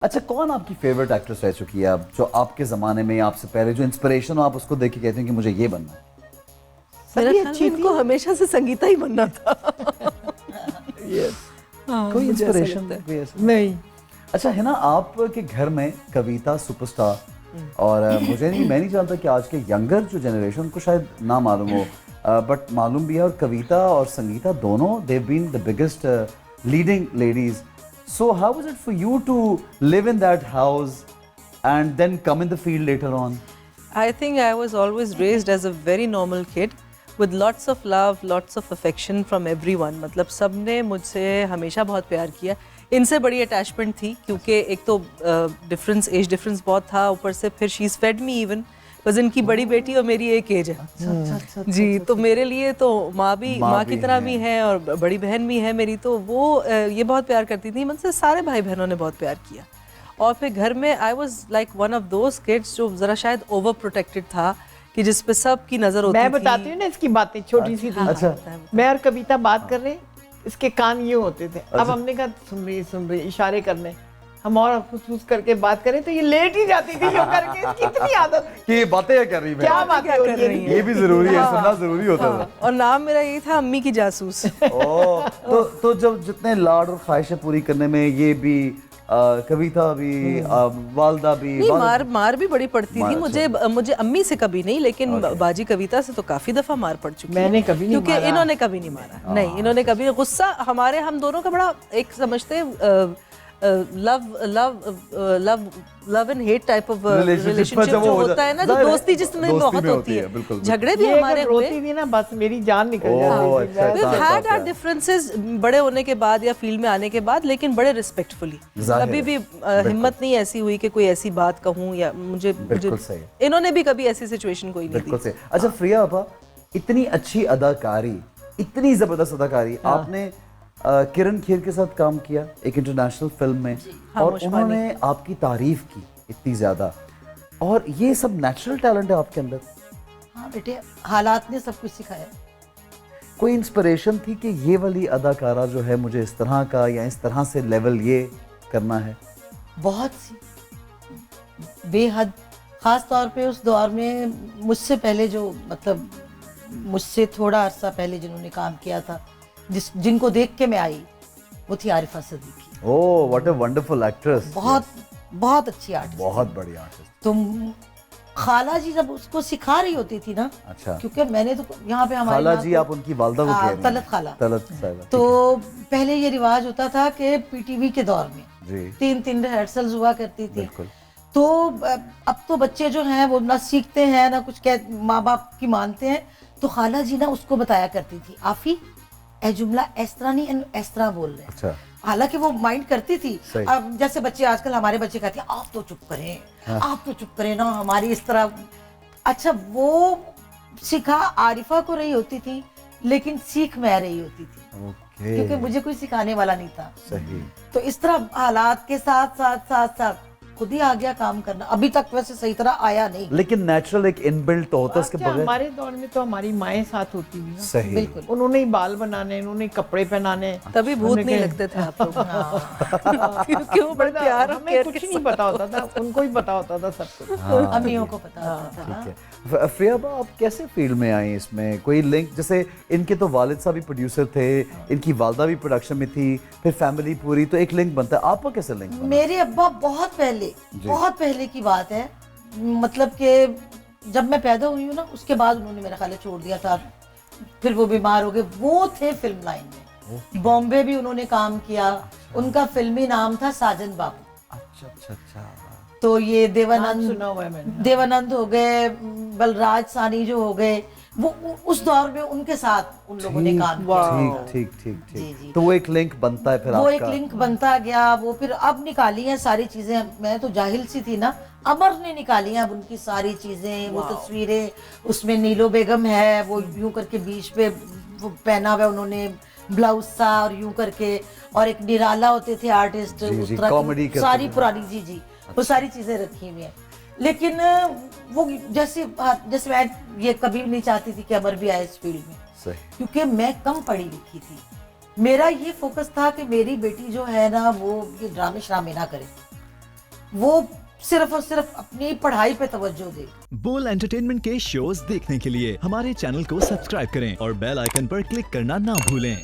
अच्छा, कौन आपकी फेवरेट एक्ट्रेस रह चुकी है अब, जो आपके ज़माने में, आपसे पहले, जो इंस्पिरेशन हो, आप उसको देख के कहते हैं कि मुझे ये बनना है? मेरा सभी ख्याल अच्छी में इनको थी। हमेशा से संगीता ही बनना था। हाँ, कोई मुझे ऐसा इंस्पिरेशन लगता है। कोई ऐसा? नहीं, अच्छा है ना, आपके घर में कविता सुपरस्टार, और मैं नहीं जानता कि आज के यंगर जो जनरेशन को शायद ना मालूम हो, बट मालूम भी है, और कविता और संगीता दोनों they been the biggest leading ladies. So how was it for you to live in that house and then come in the field later on? I think I was always raised as a very normal kid with lots of love, lots of affection from everyone. मतलब सबने मुझसे हमेशा बहुत प्यार किया. इनसे बड़ी attachment थी क्योंकि एक तो डिफरेंस, एज डिफरेंस बहुत था, ऊपर से फिर she is fed me even because इनकी बड़ी बेटी और मेरी एक एज है. अच्छा, जी, तो मेरे लिए तो माँ की तरह है। भी है और बड़ी बहन भी है मेरी, तो वो ये बहुत प्यार करती थी. मुझसे सारे भाई बहनों ने बहुत प्यार किया. और फिर घर में I was like one of those kids जो ज़रा शायद ओवर प्रोटेक्टेड था, कि जिस पे सब की नज़र होती थी. मैं बताती हूँ ना इसकी बातें, छोटी सी थी। अच्छा। मैं और कविता बात कर रहे, इसके कान ये होते थे. अब हमने कहा सुन रही इशारे करने, हम और फुसफुस करके बात करें तो ये लेट ही जाती थी यूं करके. इसकी इतनी आदत, कि ये बातें क्या कर रही है? क्या बातें हो रही हैं. ये भी जरूरी है, सुनना जरूरी होता था. और नाम मेरा यही था, अम्मी की जासूस. ओह, तो जब जितने लाड और ख्वाहिशें पूरी करने में ये भी कविता भी, वालदा भी, नहीं, मार भी बड़ी पड़ती मार, थी मुझे अम्मी से कभी नहीं, लेकिन बाजी कविता से तो काफी दफा मार पड़ चुकी है. मैंने कभी नहीं क्योंकि मारा. इन्होंने कभी नहीं मारा. नहीं, इन्होंने कभी गुस्सा, हम दोनों का बड़ा एक समझते love and hate type of relationship जो होता है ना, जो दोस्ती जिसमें बहुत होती है. बिल्कुल. झगड़े भी ये हमारे अगर हुए. रोती थी ना, बस मेरी जान निकल ओह, जाती थी. अच्छा, We've अच्छा. had our differences बड़े होने के बाद या फील्ड में आने के बाद, लेकिन बड़े रिस्पेक्टफुली. जाहिर कभी है. भी हिम्मत नहीं ऐसी हुई कि कोई ऐसी बात कहूँ या मुझे बिल्कुल सही. इन्होंने भी कभी ऐसी सिचुएशन कोई नहीं बिल्कुल दी. सही. अच्छा प्रिया आपा, इतनी अच्छी अदाकारी, इतनी जबरदस्त अदाकारी, आपने किरण खेर के साथ काम किया एक इंटरनेशनल फिल्म में, और उन्होंने आपकी तारीफ की इतनी ज्यादा, और ये सब नेचुरल टैलेंट है आपके अंदर? हाँ बेटे, हालात ने सब कुछ सिखाया. कोई इंस्पिरेशन थी कि ये वाली अदाकारा जो है, मुझे इस तरह का या इस तरह से लेवल ये करना है? बहुत सी, बेहद. ख़ास तौर पे उस दौर में मुझसे पहले जो, मतलब मुझसे थोड़ा अरसा पहले जिन्होंने काम किया था, जिनको देख के मैं आई, वो थी आरिफा सिद्दीकी. ओह, व्हाट अ वंडरफुल एक्ट्रेस. बहुत अच्छी आर्टिस्ट. बहुत बड़ी आर्टिस्ट. तुम खाला जी जब उसको सिखा रही होती थी ना, अच्छा. क्योंकि मैंने तो यहाँ पे हमारे खाला जी, आप उनकी वालदा को कह रही हैं? तलत खाला. तलत साहिबा. तो पहले ये रिवाज होता था कि पीटीवी के दौर में जी. 3 रिहर्सल्स हुआ करती थी. बिल्कुल. तो अब तो बच्चे जो हैं वो ना सीखते हैं ना कुछ माँ बाप की मानते हैं. तो खाला जी ना उसको बताया करती थी, आफी ए जुमला इस तरह नहीं, इस तरह बोल रहे हैं. अच्छा. हालांकि वो माइंड करती थी. सही. अब जैसे बच्चे आजकल, हमारे बच्चे कहते हैं आप तो चुप करें, हाँ. आप तो चुप करें ना, हमारी इस तरह. अच्छा, वो सिखा आरिफा को रही होती थी, लेकिन सीख मैं रही होती थी. ओके. क्योंकि मुझे कोई सिखाने वाला नहीं था. सही. तो इस तरह हालात के साथ साथ साथ साथ खुद ही आ गया काम करना. अभी तक वैसे सही तरह आया नहीं. लेकिन नेचुरल एक इनबिल्ट तो होता है इसके अच्छा, बगैर. हमारे दौर में तो हमारी माएँ साथ होती थी ना. सही. बिल्कुल. उन्होंने ही बाल बनाने, उन्होंने ही कपड़े पहनाने. तभी भूत हमने नहीं कहा- लगते थे आप लोग. हाँ, क्योंकि वो बड़े प्यार और हमें केयर कुछ के नहीं पता होता था, उनको ही पता होता था सब कुछ. अम्मियों को पता होता था. ठीक है. फ्रियाबा, आप कैसे फील्ड में आई इसमें? कोई लिंक, जैसे इनके तो वालिद साहब भी प्रोड्यूसर थे, इनकी वालदा भी प्रोडक्शन में थी, फिर फैमिली पूरी, तो एक लिंक बनता है. आपका कैसे लिंक बना? मेरे अब्बा बहुत पहले की बात है. मतलब कि जब मैं पैदा हुई हूँ ना, उसके बाद उन्होंने मेरा ख्याल है छोड़ दिया था. फिर वो बीमार हो गए. वो थे फिल्म लाइन में, बॉम्बे भी उन्होंने काम किया. उनका फिल्मी नाम था साजन बाबू. अच्छा अच्छा अच्छा. तो ये नाम सुना हुआ है मैंने. देवानंद हो गए, बलराज सानी जो हो गए, वो उस दौर में उनके साथ उन लोगों ने काम किया. ठीक ठीक ठीक जी, जी. ठीक. तो वो एक लिंक बनता है फिर वो आपका. एक लिंक बनता गया. वो फिर अब निकाली हैं सारी चीजें. मैं तो जाहिल सी थी ना, अमर ने निकाली हैं अब उनकी सारी चीजें. वो तस्वीरें, उसमें नीलो बेगम है, वो यूं करके बीच पे वो पहना हुआ उन्होंने ब्लाउज सा, और यूं करके, और एक निराला होते थे आर्टिस्ट, जी, कॉमेडी करते सारी थे. पुरानी. जी जी. वो सारी चीजें रखी हुई हैं. लेकिन वो जैसे मैं ये कभी नहीं चाहती थी कि अमर भी आए इस फील्ड में, सही. क्योंकि मैं कम पढ़ी लिखी थी. मेरा ये फोकस था कि मेरी बेटी जो है ना, वो ये ड्रामे श्रामे ना करे. वो सिर्फ और सिर्फ अपनी पढ़ाई पे तवज्जो दे। बोल एंटरटेनमेंट के शोज देखने के लिए हमारे चैनल को सब्सक्राइब करें और बेल आइकन पर क्लिक करना ना भूलें।